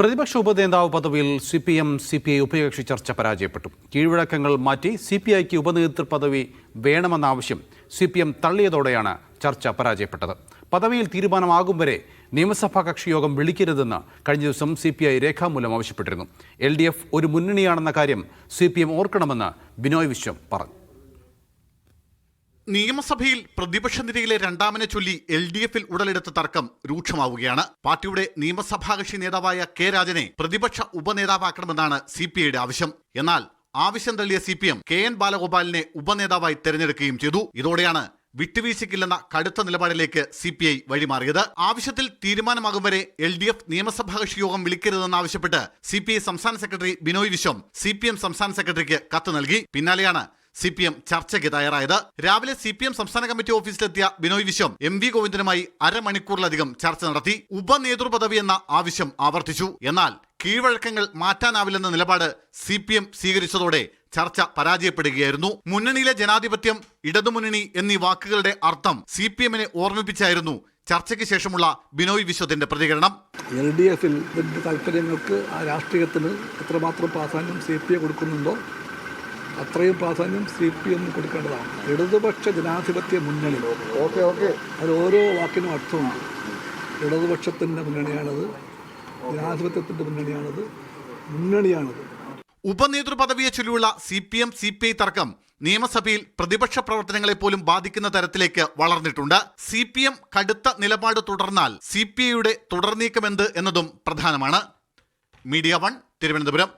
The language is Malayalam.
പ്രതിപക്ഷ ഉപനേതാവ് പദവിയിൽ CPI ഉഭയകക്ഷി ചർച്ച പരാജയപ്പെട്ടു. കീഴ്വഴക്കങ്ങൾ മാറ്റി CPIക്ക് ഉപനേതൃ പദവി വേണമെന്ന ആവശ്യം CPM തള്ളിയതോടെയാണ് ചർച്ച പരാജയപ്പെട്ടത്. പദവിയിൽ തീരുമാനമാകും വരെ നിയമസഭാ കക്ഷിയോഗം വിളിക്കരുതെന്ന് കഴിഞ്ഞ ദിവസം CPI രേഖാമൂലം ആവശ്യപ്പെട്ടിരുന്നു. LDF ഒരു മുന്നണിയാണെന്ന കാര്യം CPM ഓർക്കണമെന്ന് ബിനോയ് വിശ്വം പറഞ്ഞു. നിയമസഭയിൽ പ്രതിപക്ഷ നിരയിലെ രണ്ടാമനെ ചൊല്ലി LDFൽ ഉടലെടുത്ത തർക്കം രൂക്ഷമാവുകയാണ്. പാർട്ടിയുടെ നിയമസഭാ കക്ഷി നേതാവായ കെ രാജനെ പ്രതിപക്ഷ ഉപനേതാവാക്കണമെന്നാണ് CPIയുടെ ആവശ്യം. എന്നാൽ ആവശ്യം തള്ളിയ CPM KN ബാലഗോപാലിനെ ഉപനേതാവായി തെരഞ്ഞെടുക്കുകയും ചെയ്തു. ഇതോടെയാണ് വിട്ടുവീഴ്ചയ്ക്കില്ലെന്ന കടുത്ത നിലപാടിലേക്ക് CPI വഴിമാറിയത്. ആവശ്യത്തിൽ തീരുമാനമാകും വരെ LDF നിയമസഭാ കക്ഷി യോഗം വിളിക്കരുതെന്നാവശ്യപ്പെട്ട് CPI സംസ്ഥാന സെക്രട്ടറി ബിനോയ് വിശ്വം CPM സംസ്ഥാന സെക്രട്ടറിക്ക് കത്ത് നൽകി. പിന്നാലെയാണ് CPM ചർച്ചയ്ക്ക് തയ്യാറായത്. രാവിലെ CPM സംസ്ഥാന കമ്മിറ്റി ഓഫീസിലെത്തിയ ബിനോയ് വിശ്വം MV ഗോവിന്ദനുമായി അരമണിക്കൂറിലധികം ചർച്ച നടത്തി. ഉപനേതൃപദവി എന്ന ആവശ്യം ആവർത്തിച്ചു. എന്നാൽ കീഴ്വഴക്കങ്ങൾ മാറ്റാനാവില്ലെന്ന നിലപാട് CPM സ്വീകരിച്ചതോടെ ചർച്ച പരാജയപ്പെടുകയായിരുന്നു. മുന്നണിയിലെ ജനാധിപത്യം, ഇടതുമുന്നണി എന്നീ വാക്കുകളുടെ അർത്ഥം CPMനെ ഓർമ്മിപ്പിച്ചായിരുന്നു ചർച്ചയ്ക്ക് ശേഷമുള്ള ബിനോയ് വിശ്വത്തിന്റെ പ്രതികരണം. LDFൽ താല്പര്യങ്ങൾക്ക് ആ രാഷ്ട്രീയത്തിന് എത്രമാത്രം പ്രാധാന്യം CPI കൊടുക്കുന്നുണ്ടോ അത്രയും പ്രാധാന്യം CPM കൊടുക്കേണ്ടതാണ്. ഇടതുപക്ഷ ജനാധിപത്യ മുന്നണി അത് ഓരോ വാക്കിനും അർത്ഥമുണ്ട്. ഇടതുപക്ഷത്തിൻ്റെ മുന്നണിയാണത്, ജനാധിപത്യത്തിൻ്റെ മുന്നണിയാണത്. ഉപനേതൃ പദവിയെ ചൊല്ലിയുള്ള CPI തർക്കം നിയമസഭയിൽ പ്രതിപക്ഷ പ്രവർത്തനങ്ങളെ പോലും ബാധിക്കുന്ന തരത്തിലേക്ക് വളർന്നിട്ടുണ്ട്. CPM കടുത്ത നിലപാട് തുടർന്നാൽ CPIയുടെ തുടർനീക്കമെന്ത് എന്നതും പ്രധാനമാണ്. മീഡിയ 1 തിരുവനന്തപുരം.